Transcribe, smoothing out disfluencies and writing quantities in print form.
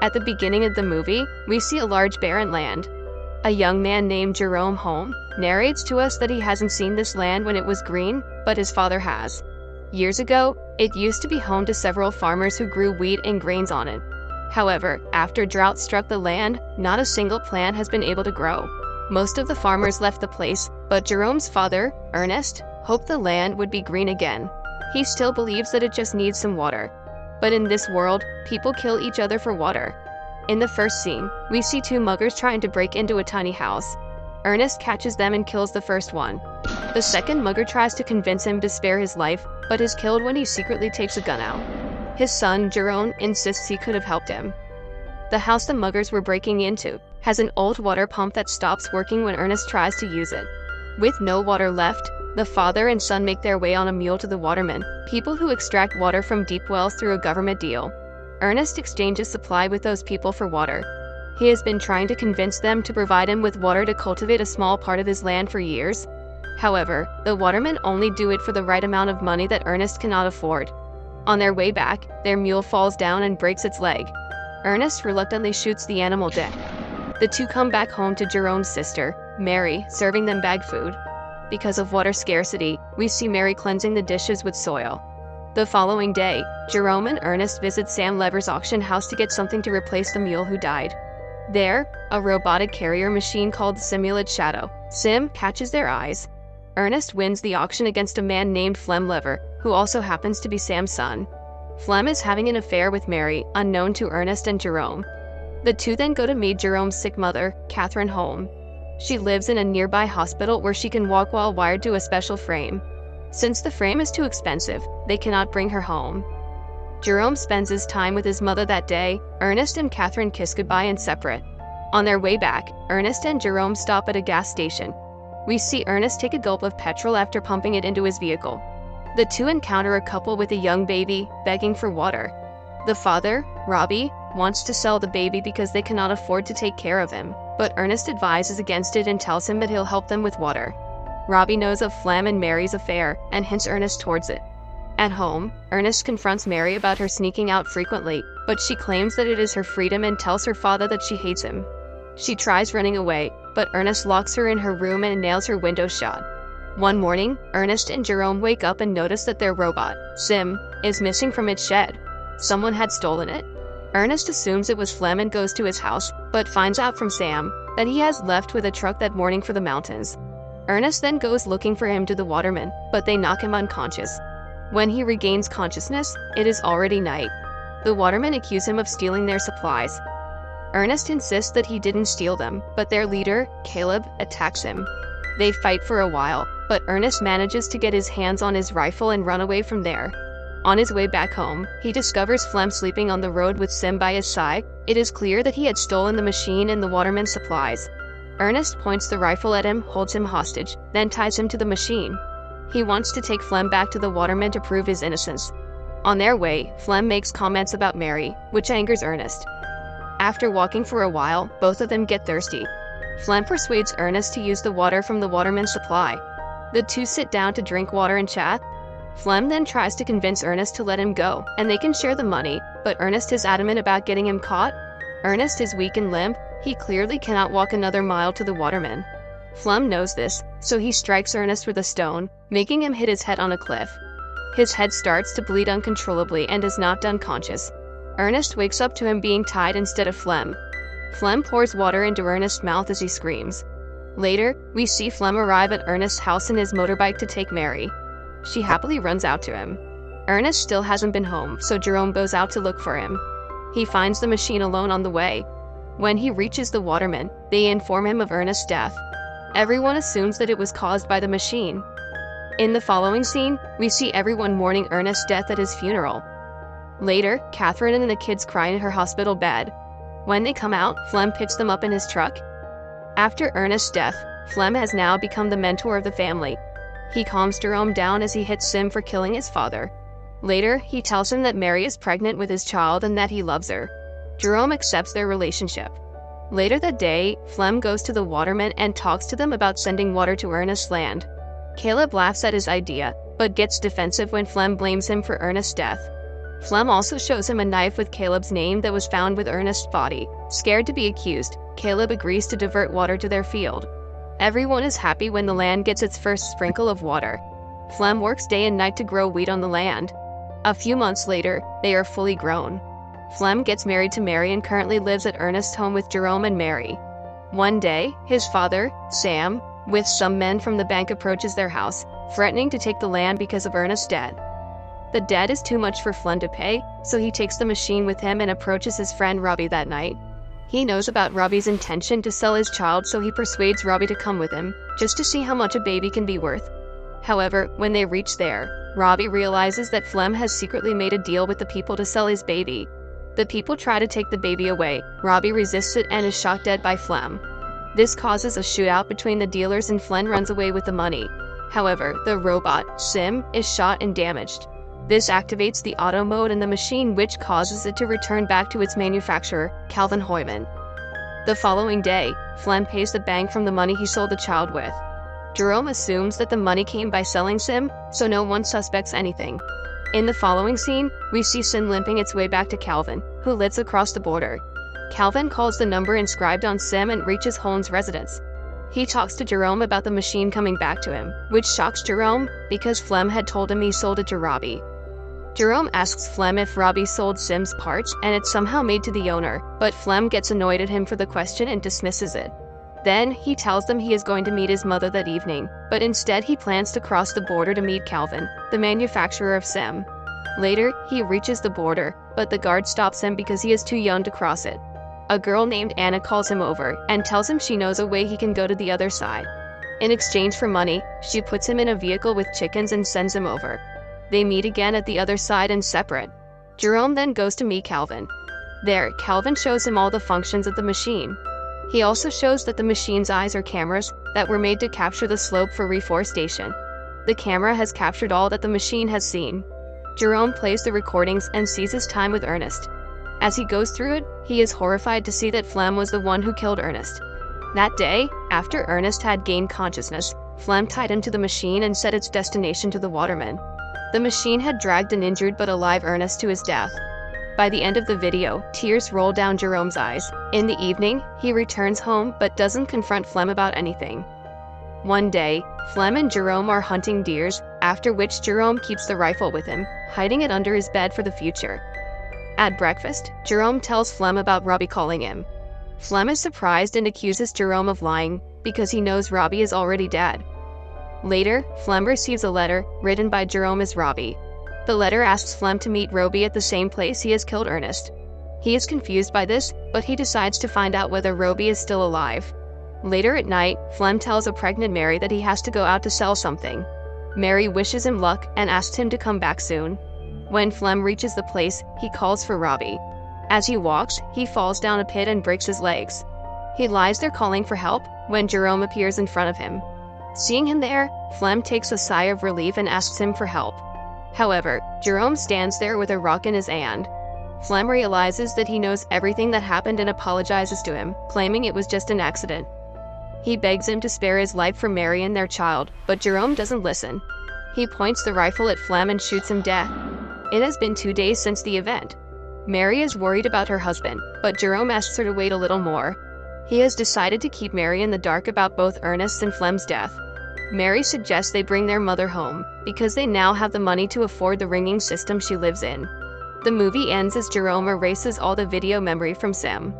At the beginning of the movie, we see a large barren land. A young man named Jerome Holm narrates to us that he hasn't seen this land when it was green, but his father has. Years ago, it used to be home to several farmers who grew wheat and grains on it. However, after drought struck the land, not a single plant has been able to grow. Most of the farmers left the place, but Jerome's father, Ernest, hoped the land would be green again. He still believes that it just needs some water. But in this world, people kill each other for water. In the first scene, we see two muggers trying to break into a tiny house. Ernest catches them and kills the first one. The second mugger tries to convince him to spare his life, but is killed when he secretly takes a gun out. His son, Jerome, insists he could have helped him. The house the muggers were breaking into has an old water pump that stops working when Ernest tries to use it. With no water left, the father and son make their way on a mule to the watermen, people who extract water from deep wells through a government deal. Ernest exchanges supply with those people for water. He has been trying to convince them to provide him with water to cultivate a small part of his land for years. However, the watermen only do it for the right amount of money that Ernest cannot afford. On their way back, their mule falls down and breaks its leg. Ernest reluctantly shoots the animal dead. The two come back home to Jerome's sister, Mary, serving them bagged food. Because of water scarcity, we see Mary cleansing the dishes with soil. The following day, Jerome and Ernest visit Sam Lever's auction house to get something to replace the mule who died. There, a robotic carrier machine called the Simulate Shadow, Sim, catches their eyes. Ernest wins the auction against a man named Flem Lever, who also happens to be Sam's son. Flem is having an affair with Mary, unknown to Ernest and Jerome. The two then go to meet Jerome's sick mother, Catherine Holm. She lives in a nearby hospital where she can walk while wired to a special frame. Since the frame is too expensive, they cannot bring her home. Jerome spends his time with his mother that day. Ernest and Catherine kiss goodbye and separate. On their way back, Ernest and Jerome stop at a gas station. We see Ernest take a gulp of petrol after pumping it into his vehicle. The two encounter a couple with a young baby, begging for water. The father, Robbie, wants to sell the baby because they cannot afford to take care of him, but Ernest advises against it and tells him that he'll help them with water. Robbie knows of Flem and Mary's affair and hints Ernest towards it. At home, Ernest confronts Mary about her sneaking out frequently, but she claims that it is her freedom and tells her father that she hates him. She tries running away, but Ernest locks her in her room and nails her window shut. One morning, Ernest and Jerome wake up and notice that their robot, Sim, is missing from its shed. Someone had stolen it. Ernest assumes it was Flem and goes to his house, but finds out from Sam that he has left with a truck that morning for the mountains. Ernest then goes looking for him to the watermen, but they knock him unconscious. When he regains consciousness, it is already night. The watermen accuse him of stealing their supplies. Ernest insists that he didn't steal them, but their leader, Caleb, attacks him. They fight for a while, but Ernest manages to get his hands on his rifle and run away from there. On his way back home, he discovers Flem sleeping on the road with Sim by his side. It is clear that he had stolen the machine and the watermen's supplies. Ernest points the rifle at him, holds him hostage, then ties him to the machine. He wants to take Flem back to the watermen to prove his innocence. On their way, Flem makes comments about Mary, which angers Ernest. After walking for a while, both of them get thirsty. Flem persuades Ernest to use the water from the watermen's supply. The two sit down to drink water and chat. Flem then tries to convince Ernest to let him go, and they can share the money, but Ernest is adamant about getting him caught. Ernest is weak and limp. He clearly cannot walk another mile to the watermen. Flem knows this, so he strikes Ernest with a stone, making him hit his head on a cliff. His head starts to bleed uncontrollably and is knocked unconscious. Ernest wakes up to him being tied instead of Flem. Flem pours water into Ernest's mouth as he screams. Later, we see Flem arrive at Ernest's house in his motorbike to take Mary. She happily runs out to him. Ernest still hasn't been home, so Jerome goes out to look for him. He finds the machine alone on the way. When he reaches the watermen, they inform him of Ernest's death. Everyone assumes that it was caused by the machine. In the following scene, we see everyone mourning Ernest's death at his funeral. Later, Catherine and the kids cry in her hospital bed. When they come out, Flem picks them up in his truck. After Ernest's death, Flem has now become the mentor of the family. He calms Jerome down as he hits Sim for killing his father. Later, he tells him that Mary is pregnant with his child and that he loves her. Jerome accepts their relationship. Later that day, Flem goes to the watermen and talks to them about sending water to Ernest's land. Caleb laughs at his idea, but gets defensive when Flem blames him for Ernest's death. Flem also shows him a knife with Caleb's name that was found with Ernest's body. Scared to be accused, Caleb agrees to divert water to their field. Everyone is happy when the land gets its first sprinkle of water. Flem works day and night to grow wheat on the land. A few months later, they are fully grown. Flem gets married to Mary and currently lives at Ernest's home with Jerome and Mary. One day, his father, Sam, with some men from the bank approaches their house, threatening to take the land because of Ernest's debt. The debt is too much for Flem to pay, so he takes the machine with him and approaches his friend Robbie that night. He knows about Robbie's intention to sell his child, so he persuades Robbie to come with him, just to see how much a baby can be worth. However, when they reach there, Robbie realizes that Flem has secretly made a deal with the people to sell his baby. The people try to take the baby away. Robbie resists it and is shot dead by Flem. This causes a shootout between the dealers and Flem runs away with the money. However, the robot, Sim, is shot and damaged. This activates the auto mode in the machine, which causes it to return back to its manufacturer, Calvin Hoyman. The following day, Flem pays the bank from the money he sold the child with. Jerome assumes that the money came by selling Sim, so no one suspects anything. In the following scene, we see Sim limping its way back to Calvin, who lives across the border. Calvin calls the number inscribed on Sim and reaches Holmes' residence. He talks to Jerome about the machine coming back to him, which shocks Jerome because Flem had told him he sold it to Robbie. Jerome asks Flem if Robbie sold Sim's parts and it's somehow made to the owner, but Flem gets annoyed at him for the question and dismisses it. Then, he tells them he is going to meet his mother that evening, but instead he plans to cross the border to meet Calvin, the manufacturer of Sim. Later, he reaches the border, but the guard stops him because he is too young to cross it. A girl named Anna calls him over and tells him she knows a way he can go to the other side. In exchange for money, she puts him in a vehicle with chickens and sends him over. They meet again at the other side and separate. Jerome then goes to meet Calvin. There, Calvin shows him all the functions of the machine. He also shows that the machine's eyes are cameras that were made to capture the slope for reforestation. The camera has captured all that the machine has seen. Jerome plays the recordings and sees his time with Ernest. As he goes through it, he is horrified to see that Flem was the one who killed Ernest. That day, after Ernest had gained consciousness, Flem tied him to the machine and set its destination to the waterman. The machine had dragged an injured but alive Ernest to his death. By the end of the video, tears roll down Jerome's eyes. In the evening, he returns home but doesn't confront Flem about anything. One day, Flem and Jerome are hunting deers, after which Jerome keeps the rifle with him, hiding it under his bed for the future. At breakfast, Jerome tells Flem about Robbie calling him. Flem is surprised and accuses Jerome of lying, because he knows Robbie is already dead. Later, Flem receives a letter, written by Jerome as Robbie. The letter asks Flem to meet Robbie at the same place he has killed Ernest. He is confused by this, but he decides to find out whether Robbie is still alive. Later at night, Flem tells a pregnant Mary that he has to go out to sell something. Mary wishes him luck and asks him to come back soon. When Flem reaches the place, he calls for Robbie. As he walks, he falls down a pit and breaks his legs. He lies there calling for help, when Jerome appears in front of him. Seeing him there, Flem takes a sigh of relief and asks him for help. However, Jerome stands there with a rock in his hand. Flem realizes that he knows everything that happened and apologizes to him, claiming it was just an accident. He begs him to spare his life for Mary and their child, but Jerome doesn't listen. He points the rifle at Flem and shoots him dead. It has been 2 days since the event. Mary is worried about her husband, but Jerome asks her to wait a little more. He has decided to keep Mary in the dark about both Ernest's and Flem's death. Mary suggests they bring their mother home, because they now have the money to afford the ringing system she lives in. The movie ends as Jerome erases all the video memory from Sim.